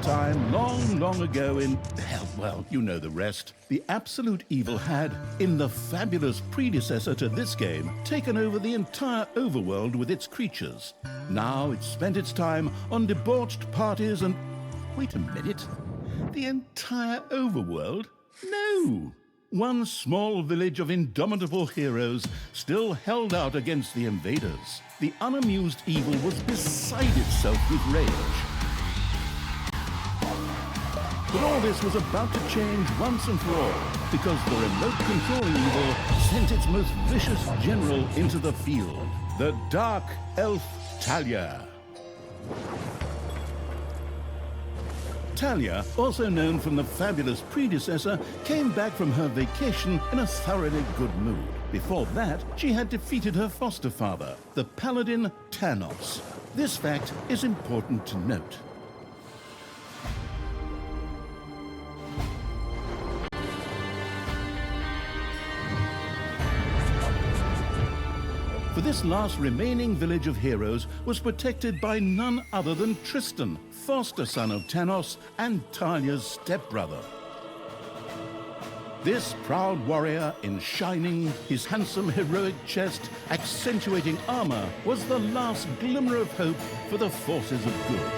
time, long, long ago in, well, you know the rest. The absolute evil had, in the fabulous predecessor to this game, taken over the entire overworld with its creatures. Now it spent its time on debauched parties and... Wait a minute. The entire overworld? No! One small village of indomitable heroes still held out against the invaders. The unamused evil was beside itself with rage. But all this was about to change once and for all, because the remote controlling evil sent its most vicious general into the field, the dark elf Talia. Talia, also known from the fabulous predecessor, came back from her vacation in a thoroughly good mood. Before that, she had defeated her foster father, the paladin Thanos. This fact is important to note. For this last remaining village of heroes was protected by none other than Tristan, foster son of Thanos and Talia's stepbrother. This proud warrior in shining, his handsome heroic chest accentuating armor, was the last glimmer of hope for the forces of good.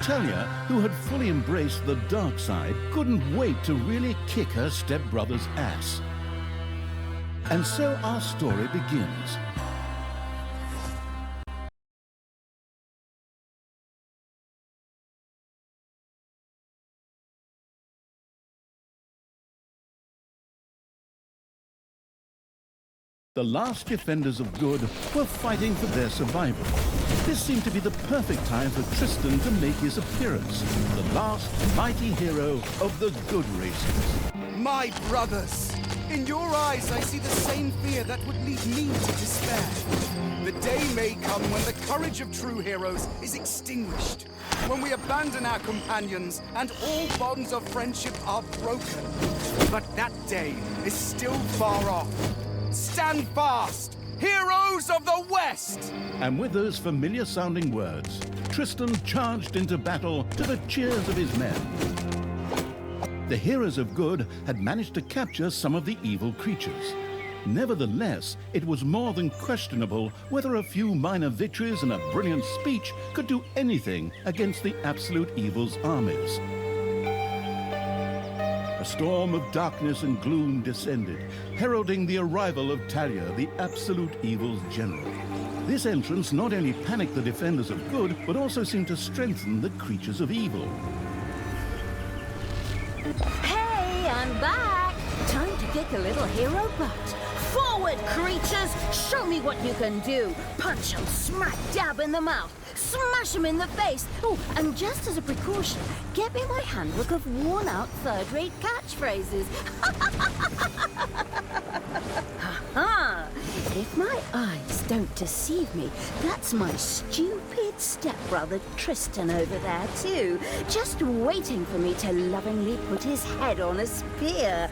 Talia, who had fully embraced the dark side, couldn't wait to really kick her stepbrother's ass. And so our story begins. The last defenders of good were fighting for their survival. This seemed to be the perfect time for Tristan to make his appearance, the last mighty hero of the good races. My brothers! In your eyes I see the same fear that would lead me to despair. The day may come when the courage of true heroes is extinguished, when we abandon our companions and all bonds of friendship are broken. But that day is still far off. Stand fast, heroes of the West! And with those familiar-sounding words, Tristan charged into battle to the cheers of his men. The heroes of good had managed to capture some of the evil creatures. Nevertheless, it was more than questionable whether a few minor victories and a brilliant speech could do anything against the absolute evil's armies. A storm of darkness and gloom descended, heralding the arrival of Talia, the absolute evil's general. This entrance not only panicked the defenders of good, but also seemed to strengthen the creatures of evil. Hey, I'm back! Time to kick a little hero butt. Forward, creatures! Show me what you can do! Punch 'em smack dab in the mouth! Smash 'em in the face! Oh, and just as a precaution, get me my handbook of worn-out third-rate catchphrases. Ha-ha! If my eyes don't deceive me, that's my stupid stepbrother Tristan over there too, just waiting for me to lovingly put his head on a spear.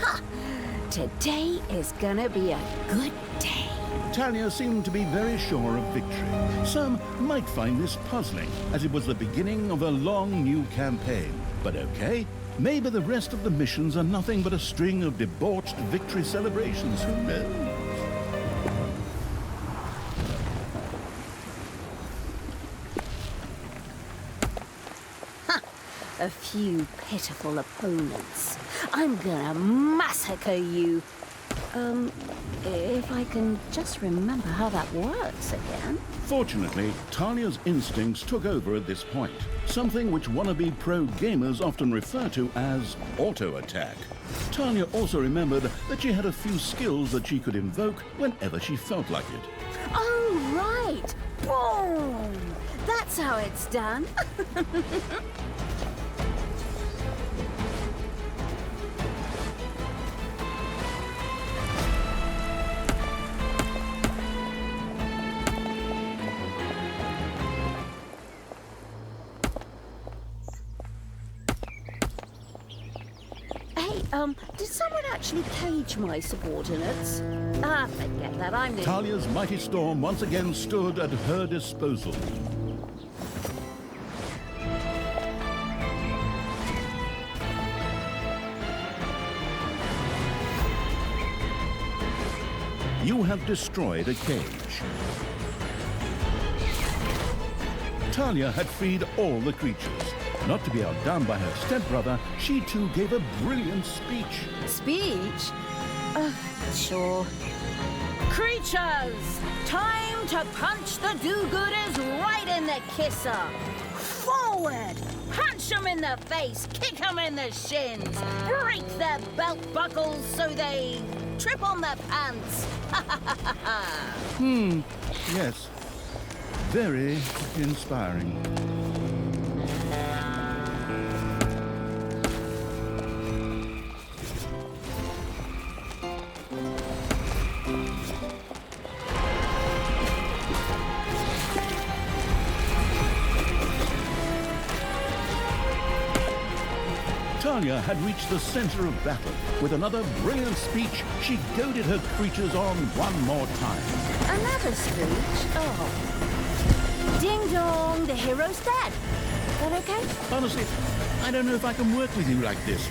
Ha! Today is gonna be a good day. Talia seemed to be very sure of victory. Some might find this puzzling, as it was the beginning of a long new campaign. But okay, maybe the rest of the missions are nothing but a string of debauched victory celebrations. Who knows? A few pitiful opponents. I'm gonna massacre you. If I can just remember how that works again. Fortunately, Talia's instincts took over at this point, something which wannabe pro gamers often refer to as auto-attack. Talia also remembered that she had a few skills that she could invoke whenever she felt like it. Oh, right! Boom! That's how it's done. Did someone actually cage my subordinates. Ah, forget that, I'm the... Talia's mighty storm once again stood at her disposal. You have destroyed a cage. Talia had freed all the creatures. Not to be outdone by her stepbrother, she too gave a brilliant speech. Speech? Sure. Creatures! Time to punch the do-gooders right in the kisser! Forward! Punch them in the face, kick them in the shins, break their belt buckles so they trip on their pants. Yes. Very inspiring. Talia had reached the center of battle. With another brilliant speech, she goaded her creatures on one more time. Another speech? Oh. Ding dong, the hero's dead. Is that okay? Honestly, I don't know if I can work with you like this.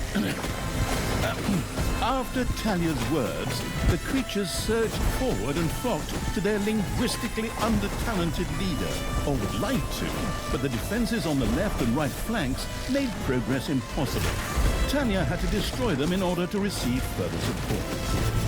After Talia's words, the creatures surged forward and flocked to their linguistically under-talented leader, or would like to, but the defenses on the left and right flanks made progress impossible. Talia had to destroy them in order to receive further support.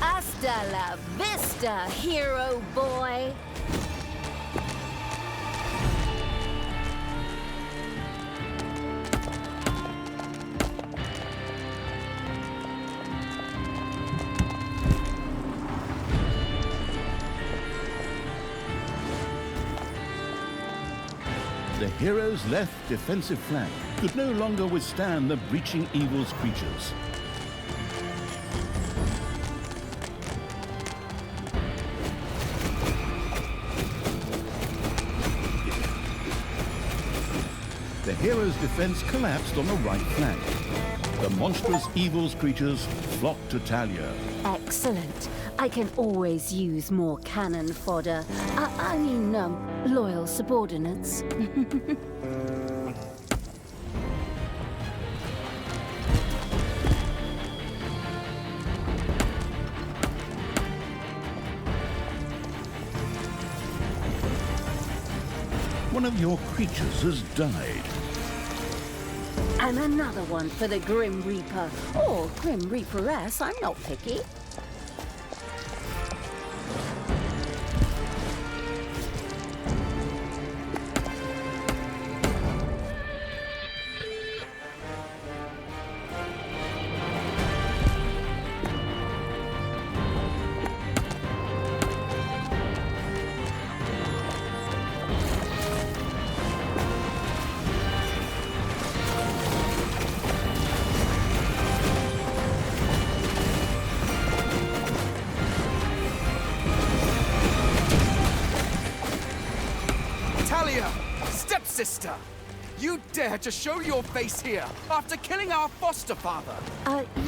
Hasta la vista, hero boy! The hero's left defensive flank could no longer withstand the breaching evil's creatures. The hero's defense collapsed on the right flank. The monstrous evil's creatures flocked to Talia. Excellent. I can always use more cannon fodder. I mean, loyal subordinates. One of your creatures has died. And another one for the Grim Reaper. Or Grim Reaperess, I'm not picky. Talia, stepsister! You dare to show your face here after killing our foster father!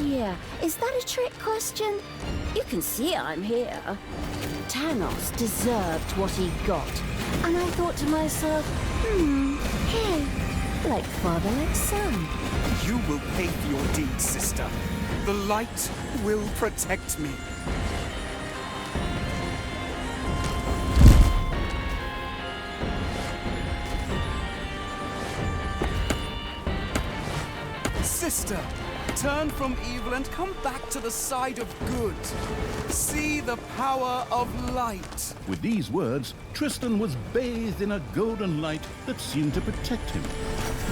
Yeah. Is that a trick question? You can see I'm here. Thanos deserved what he got. And I thought to myself, hey, like father, like son. You will pay for your deeds, sister. The light will protect me. Sister, Turn from evil and come back to the side of good. See the power of light. With these words, Tristan was bathed in a golden light that seemed to protect him.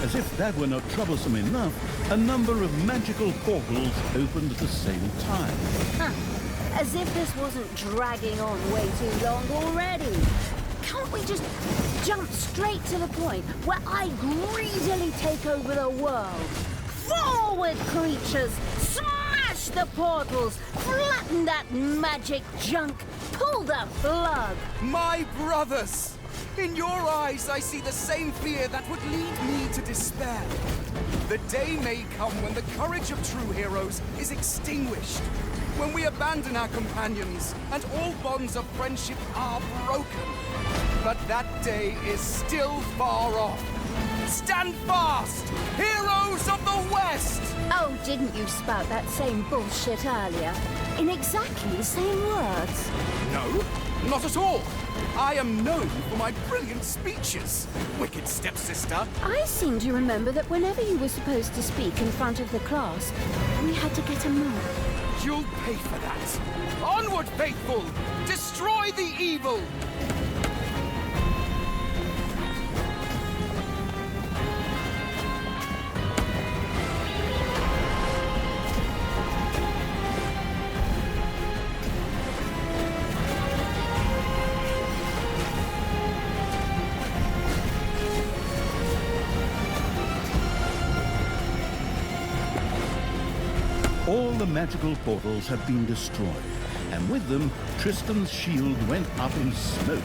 As if that were not troublesome enough, a number of magical portals opened at the same time. Huh. As if this wasn't dragging on way too long already. Can't we just jump straight to the point where I greedily take over the world? Forward, creatures! Smash the portals! Flatten that magic junk! Pull the plug! My brothers! In your eyes, I see the same fear that would lead me to despair. The day may come when the courage of true heroes is extinguished. When we abandon our companions and all bonds of friendship are broken. But that day is still far off. Stand fast, heroes of the West! Oh, didn't you spout that same bullshit earlier? In exactly the same words. No, not at all. I am known for my brilliant speeches, wicked stepsister. I seem to remember that whenever you were supposed to speak in front of the class, we had to get a mark. You'll pay for that. Onward, faithful! Destroy the evil! All the magical portals had been destroyed, and with them, Tristan's shield went up in smoke.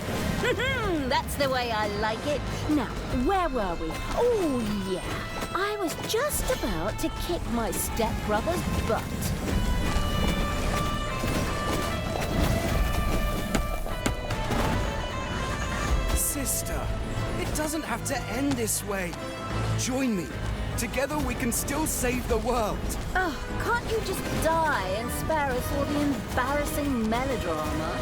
That's the way I like it. Now, where were we? Oh, yeah. I was just about to kick my stepbrother's butt. Sister, it doesn't have to end this way. Join me. Together we can still save the world. Oh, can't you just die and spare us all the embarrassing melodrama?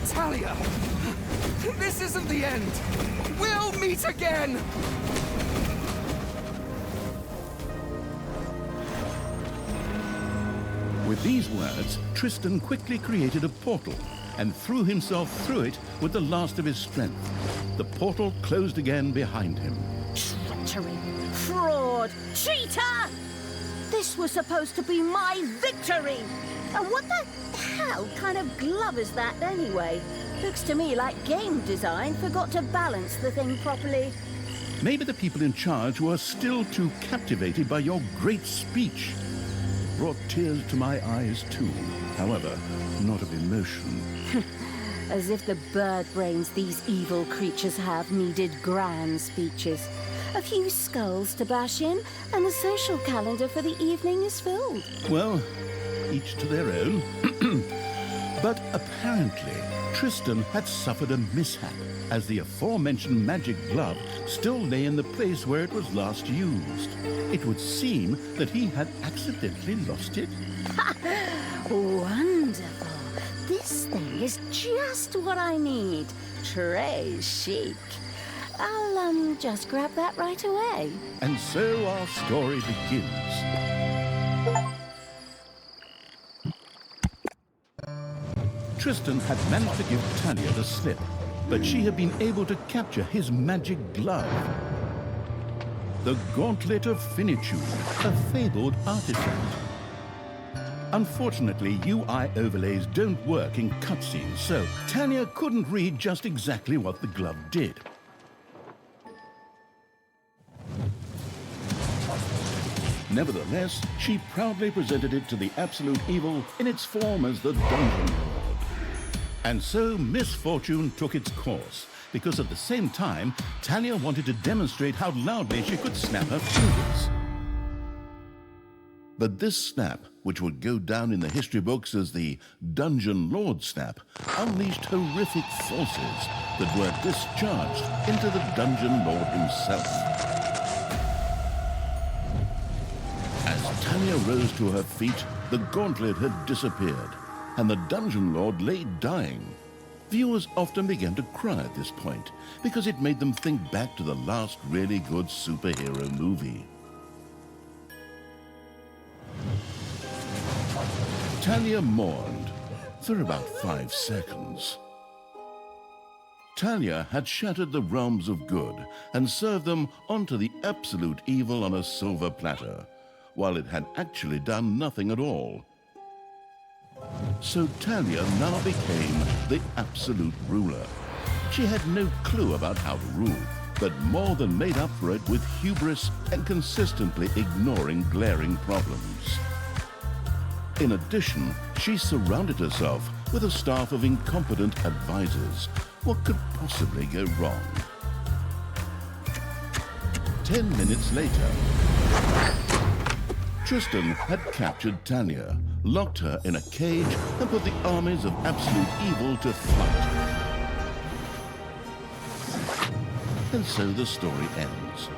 Talia, this isn't the end. We'll meet again. With these words, Tristan quickly created a portal and threw himself through it with the last of his strength. The portal closed again behind him. Treachery! Fraud! Cheater! This was supposed to be my victory! And what the hell kind of glove is that anyway? Looks to me like game design forgot to balance the thing properly. Maybe the people in charge were still too captivated by your great speech. It brought tears to my eyes too, however, not of emotion. As if the bird brains these evil creatures have needed grand speeches. A few skulls to bash in, and the social calendar for the evening is filled. Well, each to their own. But apparently, Tristan had suffered a mishap, as the aforementioned magic glove still lay in the place where it was last used. It would seem that he had accidentally lost it. Wonderful. This thing is just what I need. Très chic. I'll, just grab that right away. And so our story begins. Tristan had managed to give Talia the slip, but she had been able to capture his magic glove. The Gauntlet of Finitude, a fabled artifact. Unfortunately, UI overlays don't work in cutscenes, so Talia couldn't read just exactly what the glove did. Nevertheless, she proudly presented it to the Absolute Evil in its form as the Dungeon Lord. And so misfortune took its course, because at the same time, Talia wanted to demonstrate how loudly she could snap her fingers. But this snap, which would go down in the history books as the Dungeon Lord snap, unleashed horrific forces that were discharged into the Dungeon Lord himself. As Talia rose to her feet, the gauntlet had disappeared, and the Dungeon Lord lay dying. Viewers often began to cry at this point because it made them think back to the last really good superhero movie. Talia mourned for about 5 seconds. Talia had shattered the realms of good and served them onto the absolute evil on a silver platter, while it had actually done nothing at all. So Talia now became the absolute ruler. She had no clue about how to rule, but more than made up for it with hubris and consistently ignoring glaring problems. In addition, she surrounded herself with a staff of incompetent advisors. What could possibly go wrong? 10 minutes later, Tristan had captured Talia, locked her in a cage, and put the armies of absolute evil to flight. And so the story ends.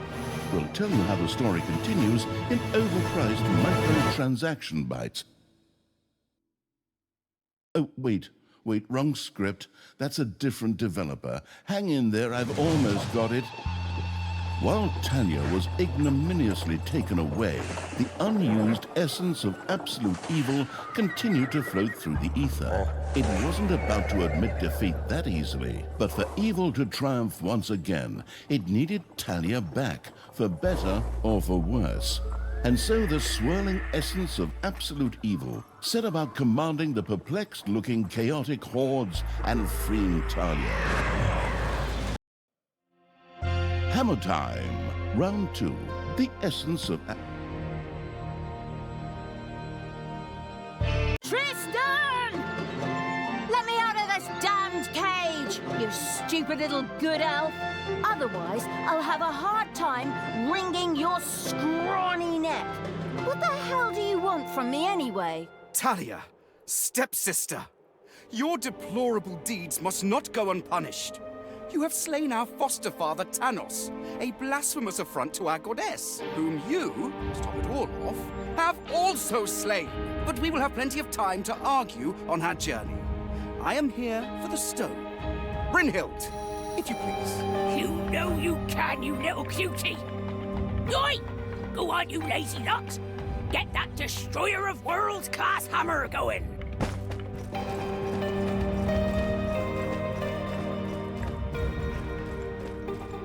We'll tell you how the story continues in overpriced microtransaction bites. Oh, wait, wrong script. That's a different developer. Hang in there, I've almost got it. While Talia was ignominiously taken away, the unused essence of absolute evil continued to float through the ether. It wasn't about to admit defeat that easily, but for evil to triumph once again, it needed Talia back, for better or for worse. And so the swirling essence of absolute evil set about commanding the perplexed-looking chaotic hordes and freeing Talia. Hammer time, round 2. The essence of... Tristan! Let me out of this damned cage, you stupid little good elf. Otherwise, I'll have a hard time wringing your scrawny neck. What the hell do you want from me anyway? Talia, stepsister, your deplorable deeds must not go unpunished. You have slain our foster father, Thanos, a blasphemous affront to our goddess, whom you, to top it all off, have also slain. But we will have plenty of time to argue on our journey. I am here for the stone. Brynhild, if you please. You know you can, you little cutie. Oi! Go on, you lazy locks. Get that destroyer of worlds class hammer going.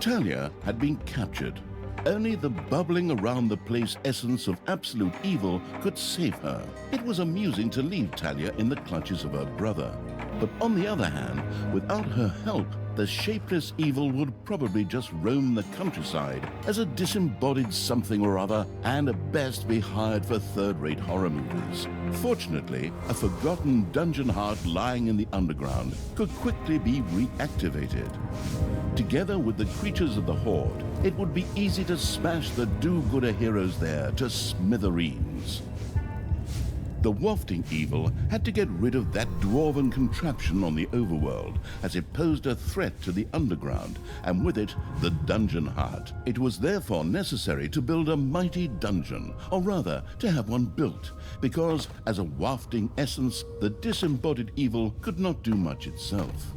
Talia had been captured. Only the bubbling around the place essence of absolute evil could save her. It was amusing to leave Talia in the clutches of her brother. But on the other hand, without her help, the shapeless evil would probably just roam the countryside as a disembodied something or other, and at best be hired for third-rate horror movies. Fortunately, a forgotten dungeon heart lying in the underground could quickly be reactivated. Together with the creatures of the Horde, it would be easy to smash the do-gooder heroes there to smithereens. The wafting evil had to get rid of that dwarven contraption on the Overworld, as it posed a threat to the underground, and with it, the dungeon heart. It was therefore necessary to build a mighty dungeon, or rather, to have one built, because, as a wafting essence, the disembodied evil could not do much itself.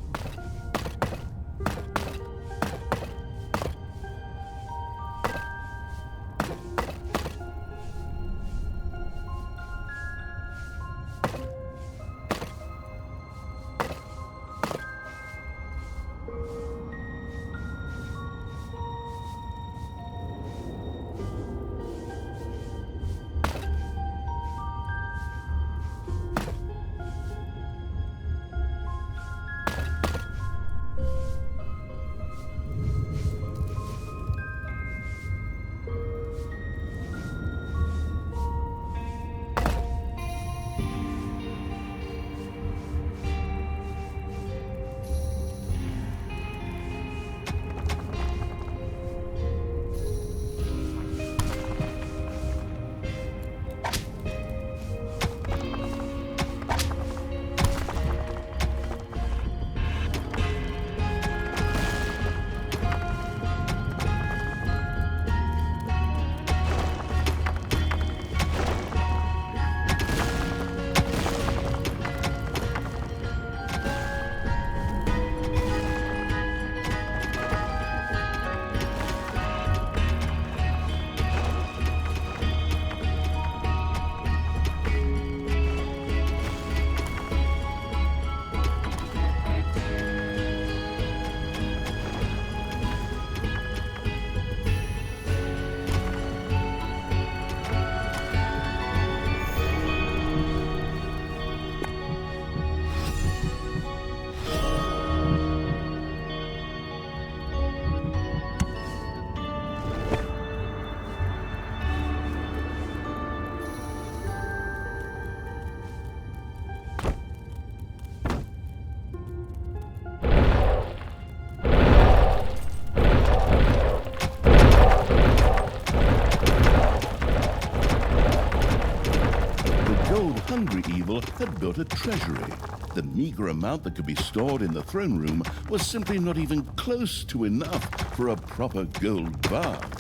had built a treasury. The meager amount that could be stored in the throne room was simply not even close to enough for a proper gold bath.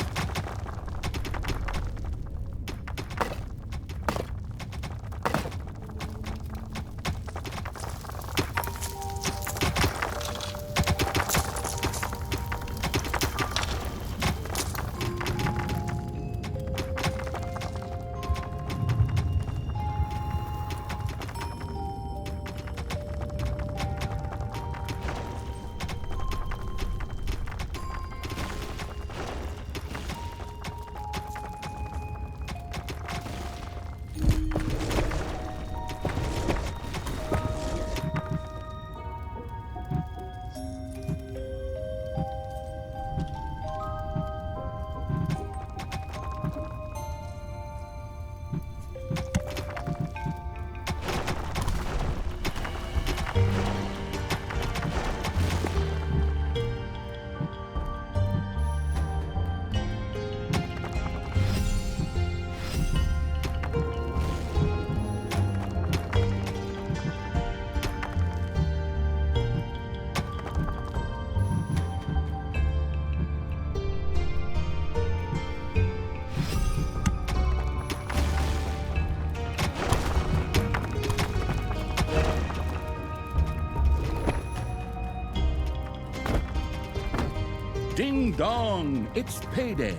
Ding dong, it's payday.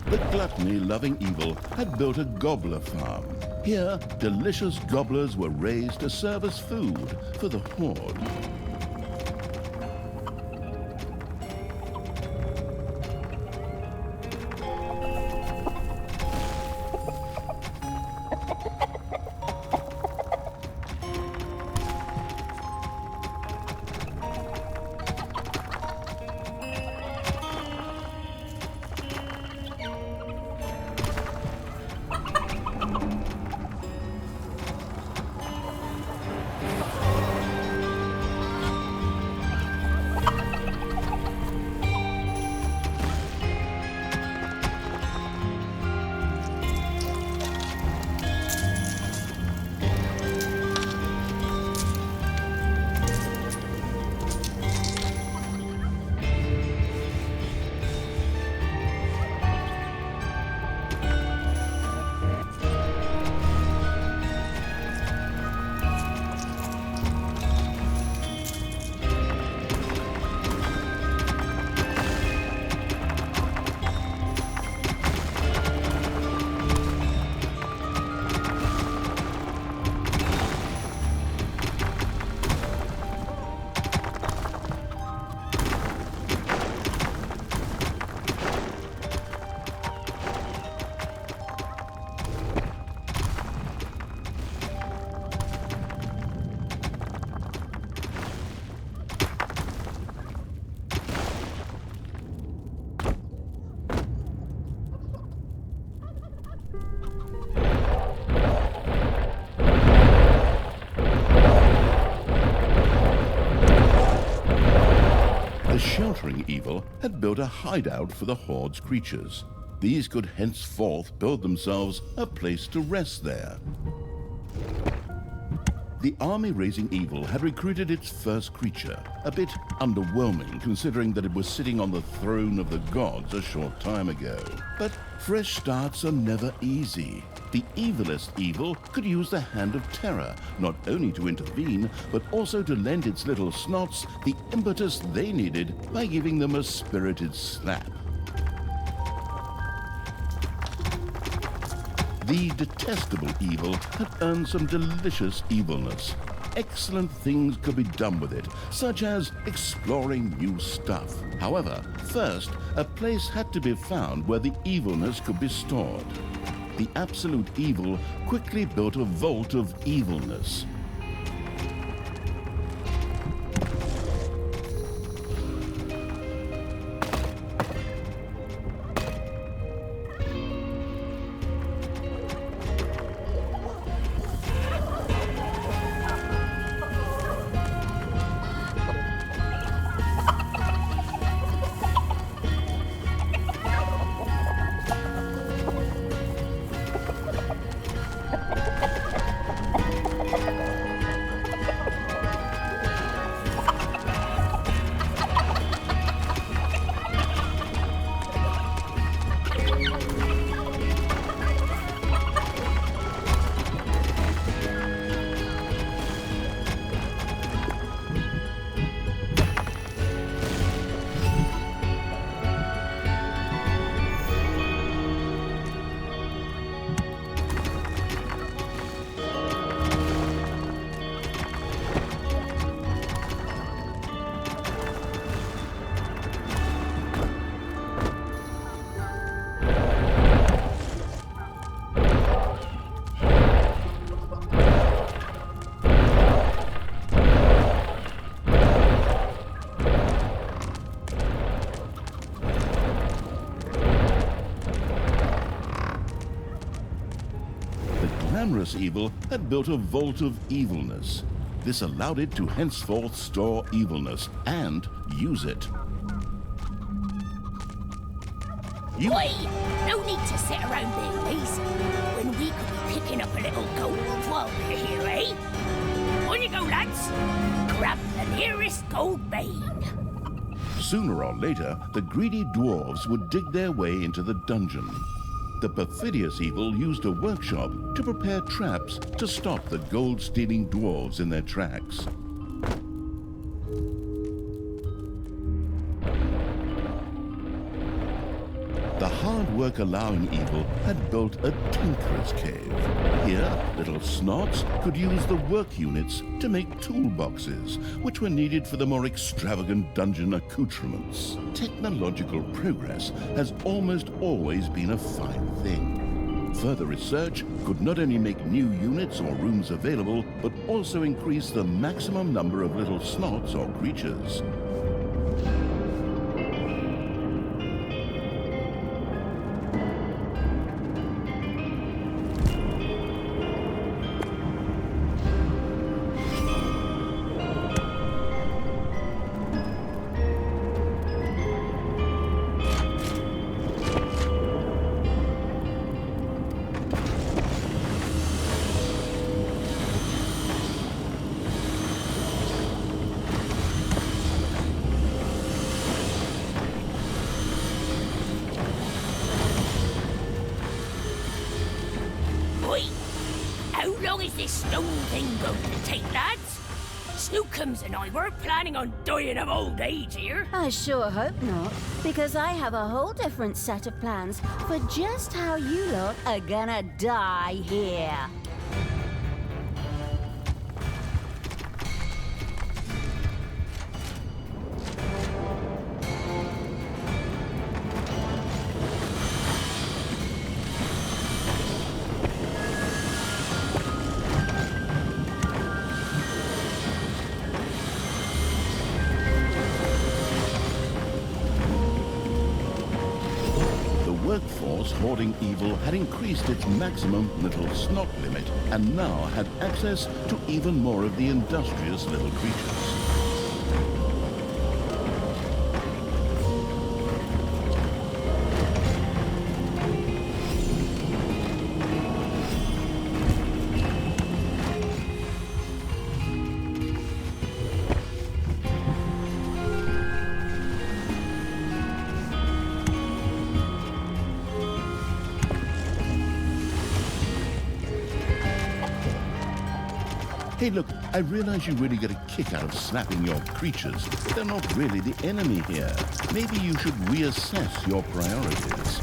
The gluttony-loving evil had built a gobbler farm. Here, delicious gobblers were raised to serve as food for the horde. Sheltering evil had built a hideout for the horde's creatures. These could henceforth build themselves a place to rest there. The army-raising evil had recruited its first creature, a bit underwhelming considering that it was sitting on the throne of the gods a short time ago. But fresh starts are never easy. The evilest evil could use the hand of terror, not only to intervene, but also to lend its little snots the impetus they needed by giving them a spirited slap. The detestable evil had earned some delicious evilness. Excellent things could be done with it, such as exploring new stuff. However, first, a place had to be found where the evilness could be stored. The absolute evil quickly built a vault of evilness. glamorous evil had built a vault of evilness. This allowed it to henceforth store evilness and use it. Oi! No need to sit around being lazy when we could be picking up a little gold while we're here, eh? On you go, lads! Grab the nearest gold vein. Sooner or later, the greedy dwarves would dig their way into the dungeon. The perfidious evil used a workshop to prepare traps to stop the gold-stealing dwarves in their tracks. The hard work allowing evil had built a tinkerer's cave. Here, little snots could use the work units to make toolboxes, which were needed for the more extravagant dungeon accoutrements. Technological progress has almost always been a fine thing. Further research could not only make new units or rooms available, but also increase the maximum number of little snots or creatures. And I weren't planning on dying of old age here. I sure hope not, because I have a whole different set of plans for just how you lot are gonna die here. Workforce hoarding evil had increased its maximum little snot limit and now had access to even more of the industrious little creatures. Hey, look, I realize you really get a kick out of snapping your creatures. They're not really the enemy here. Maybe you should reassess your priorities.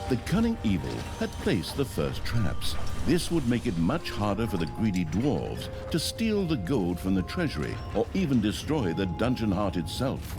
The cunning evil had placed the first traps. This would make it much harder for the greedy dwarves to steal the gold from the treasury or even destroy the dungeon heart itself.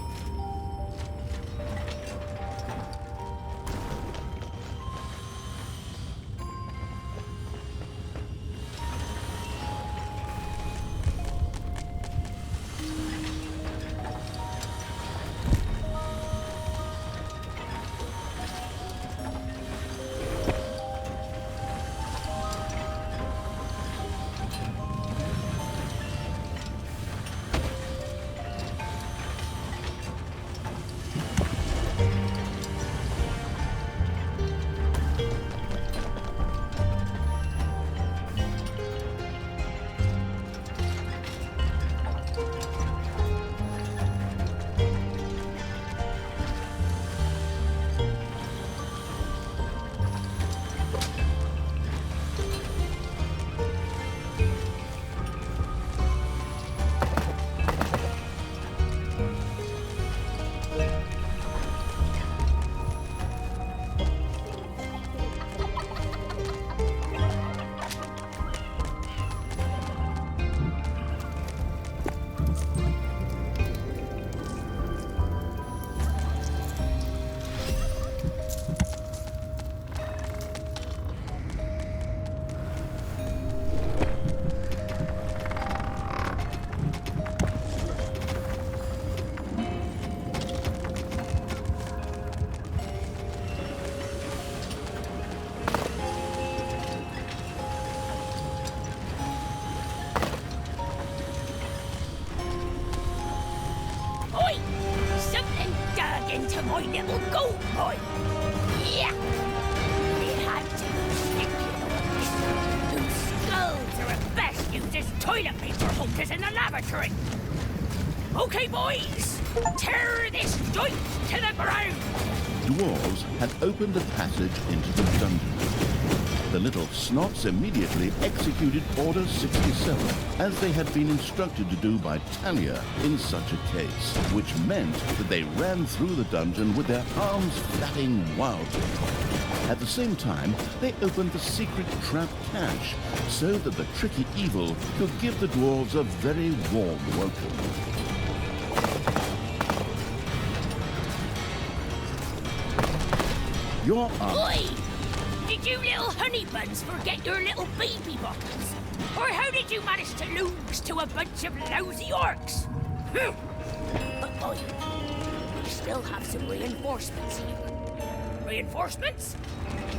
my little gold mine. Yeah! It had to be thinking whose skulls are at best used as toilet paper holders in the lavatory. Okay, boys, tear this joint to the ground. Dwarves had opened a passage into the dungeon. The little snots immediately executed Order 67, as they had been instructed to do by Talia in such a case, which meant that they ran through the dungeon with their arms flapping wildly. At the same time, they opened the secret trap cache, so that the tricky evil could give the dwarves a very warm welcome. Your Oi! Did you little honey buns forget your little baby bottles? Or how did you manage to lose to a bunch of lousy orcs? But boy, we still have some reinforcements here. Reinforcements?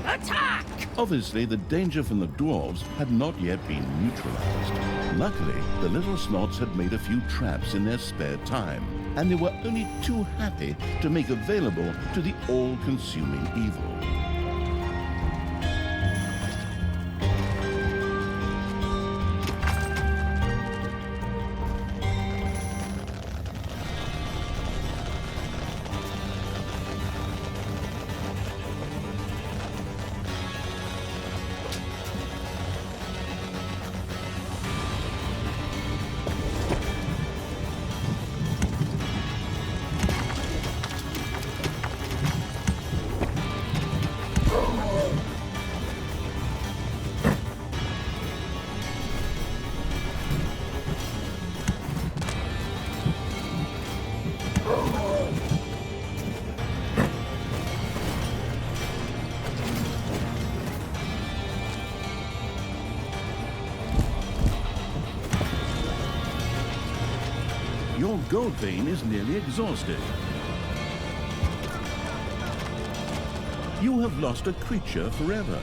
Attack! Obviously, the danger from the dwarves had not yet been neutralized. Luckily, the little snots had made a few traps in their spare time, and they were only too happy to make available to the all-consuming evil. Your gold vein is nearly exhausted. You have lost a creature forever.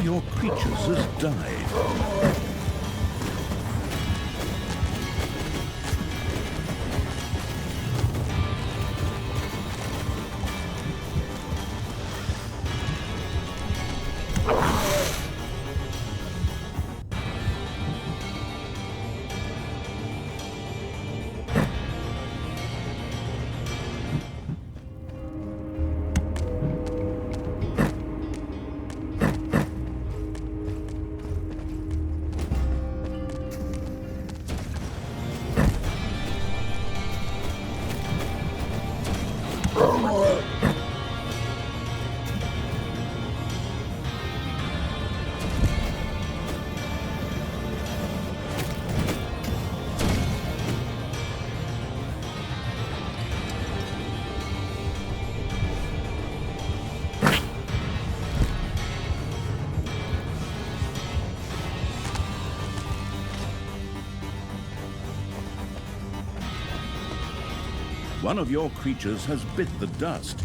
your creatures has died. One of your creatures has bit the dust.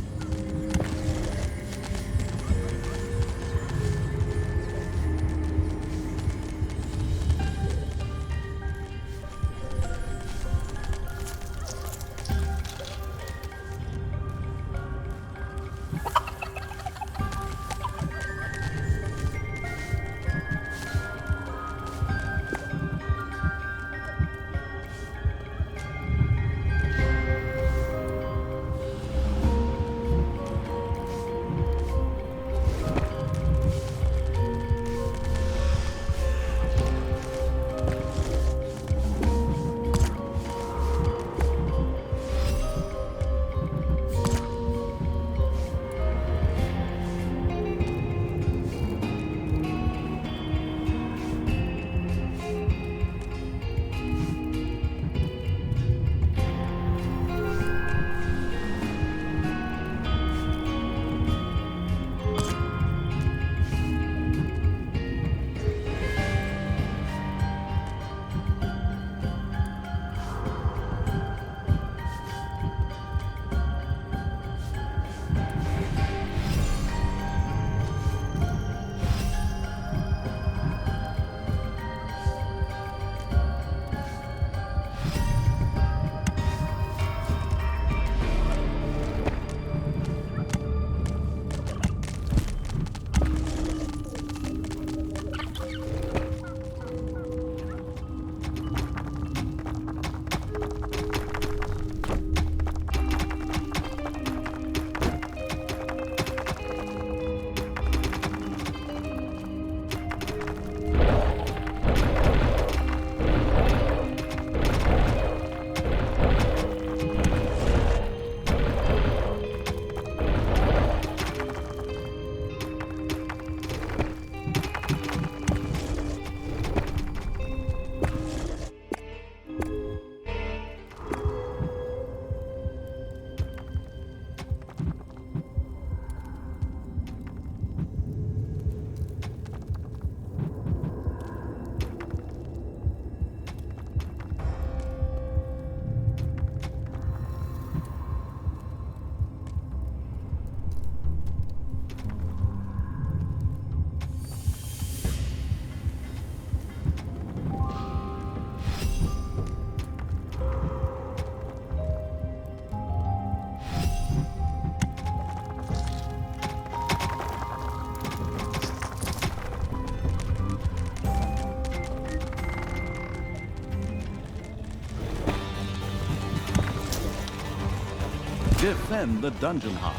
Defend the dungeon heart.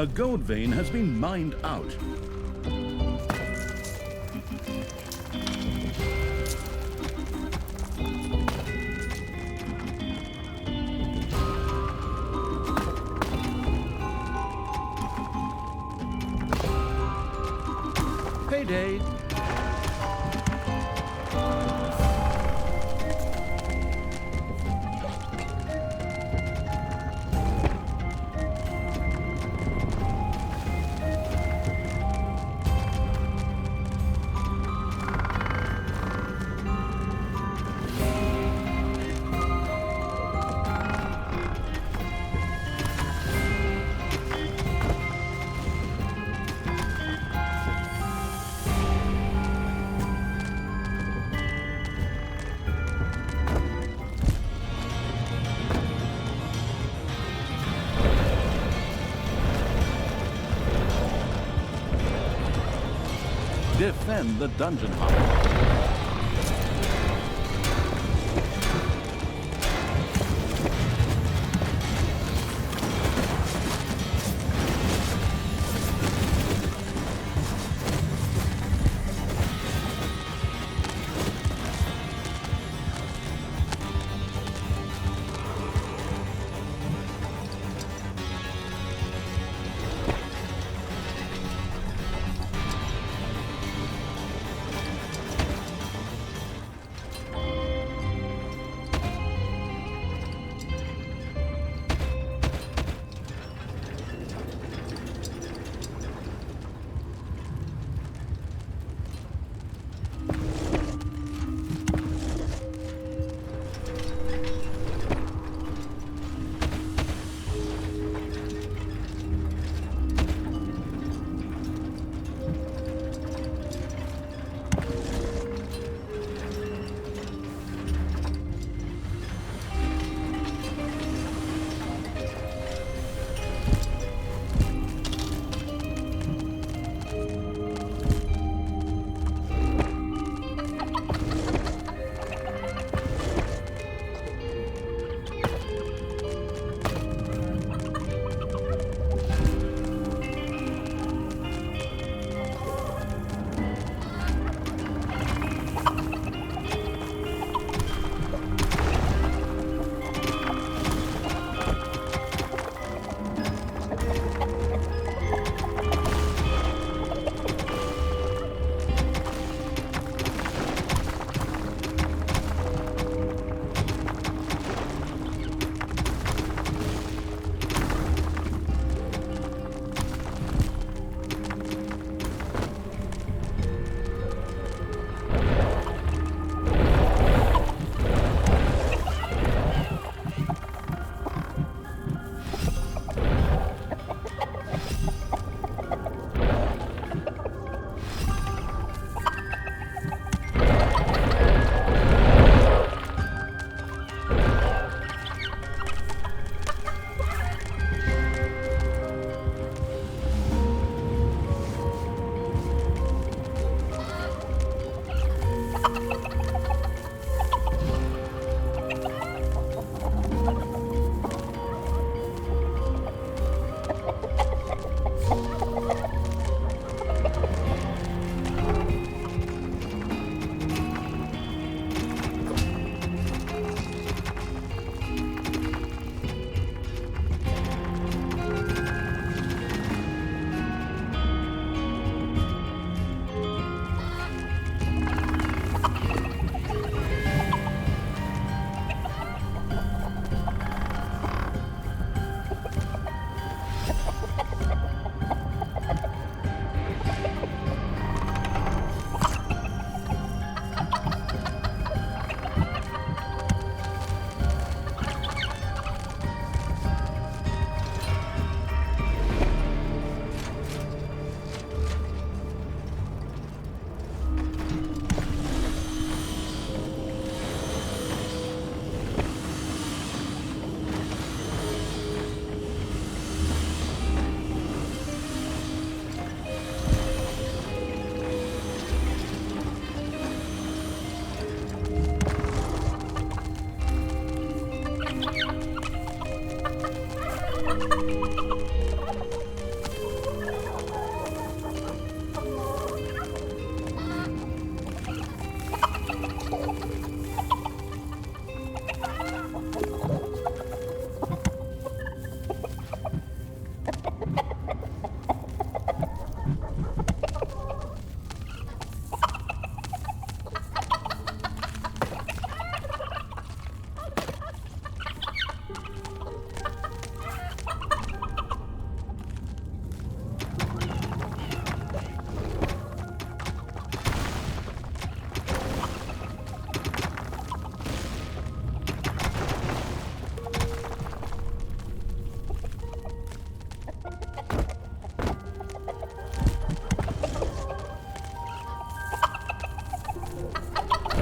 A gold vein has been mined out. Payday. Defend the dungeon hopper.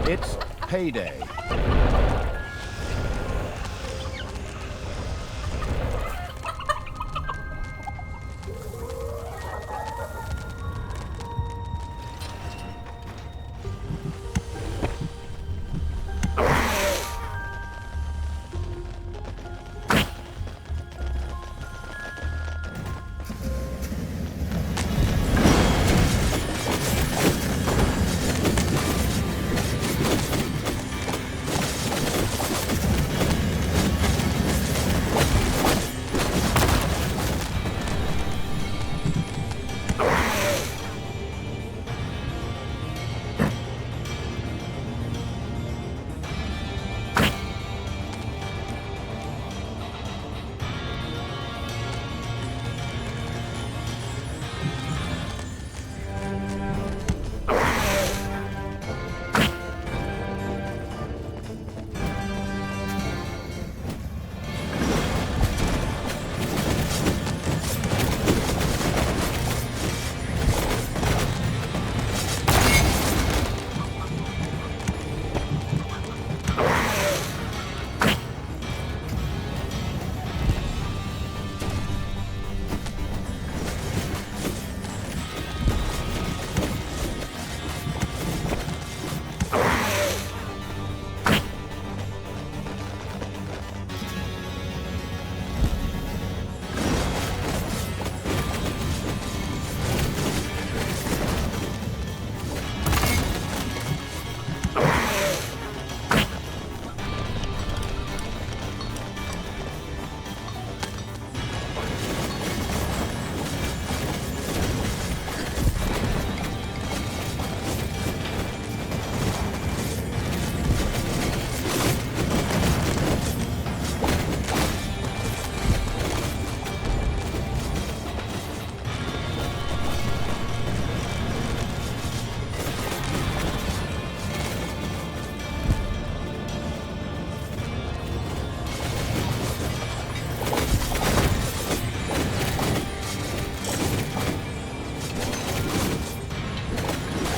It's payday.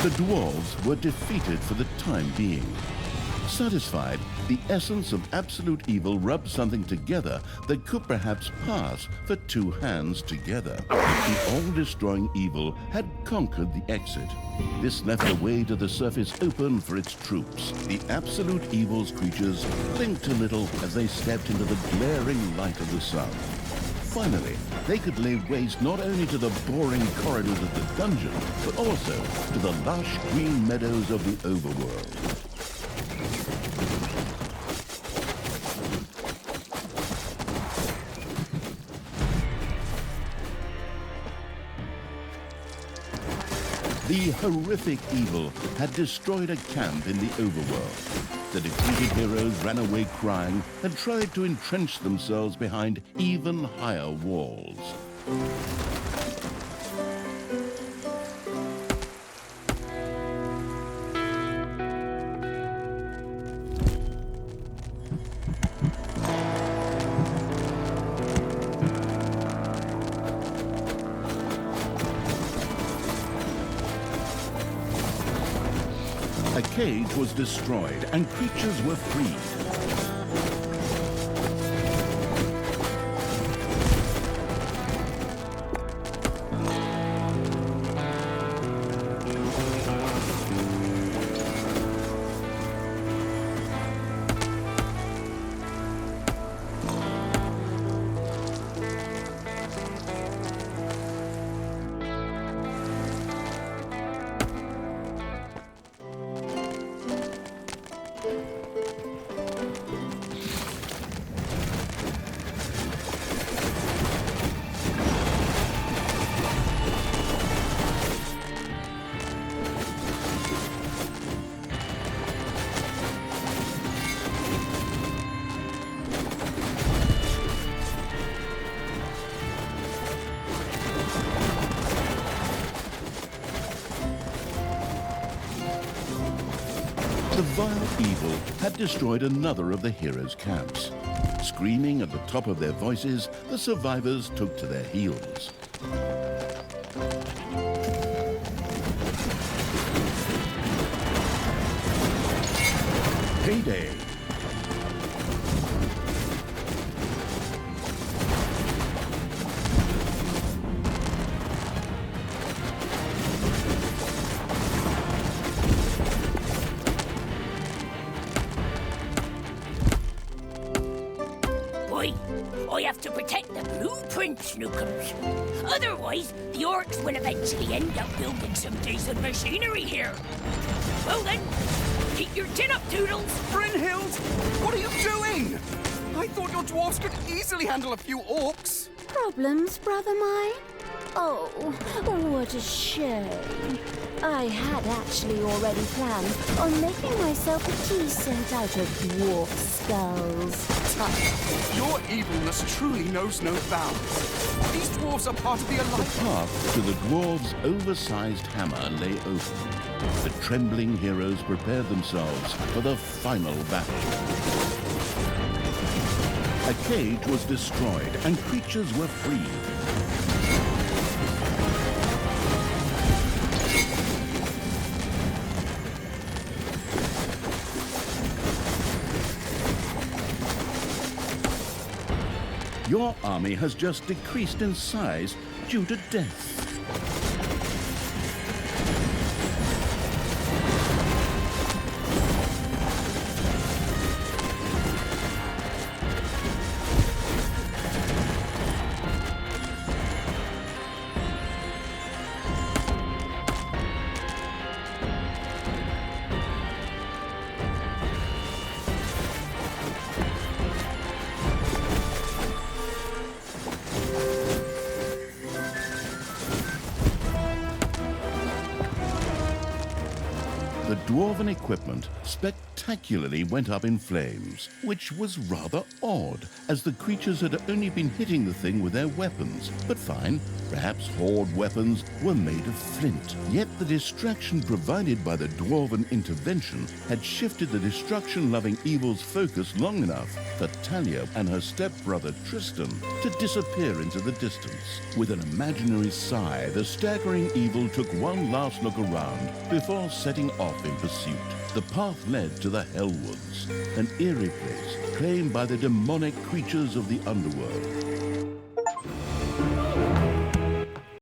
The dwarves were defeated for the time being. Satisfied, the essence of absolute evil rubbed something together that could perhaps pass for two hands together. The all-destroying evil had conquered the exit. This left the way to the surface open for its troops. The absolute evil's creatures blinked a little as they stepped into the glaring light of the sun. Finally, they could lay waste not only to the boring corridors of the dungeon, but also to the lush green meadows of the Overworld. The horrific evil had destroyed a camp in the Overworld. The defeated heroes ran away crying and tried to entrench themselves behind even higher walls. A cage was destroyed and creatures were freed. The vile evil had destroyed another of the heroes' camps. Screaming at the top of their voices, the survivors took to their heels. Payday. I have to protect the blueprint, Snookums. Otherwise, the orcs will eventually end up building some decent machinery here. Well then, keep your chin up, Toodles. Brynhild, what are you doing? I thought your dwarves could easily handle a few orcs. Problems, brother mine? Oh, what a shame. I had actually already planned on making myself a tea set out of dwarf skulls. Your evilness truly knows no bounds. These dwarves are part of the The Alliance. path to the dwarves' oversized hammer lay open. The trembling heroes prepared themselves for the final battle. A cage was destroyed and creatures were freed. Your army has just decreased in size due to death. The dwarven equipment spectacularly went up in flames, which was rather odd, as the creatures had only been hitting the thing with their weapons. But fine, perhaps horde weapons were made of flint. Yet the distraction provided by the dwarven intervention had shifted the destruction-loving evil's focus long enough for Talia and her stepbrother Tristan to disappear into the distance. With an imaginary sigh, the staggering evil took one last look around before setting off in pursuit. The path led to the Hellwoods, an eerie place claimed by the demonic creatures of the underworld.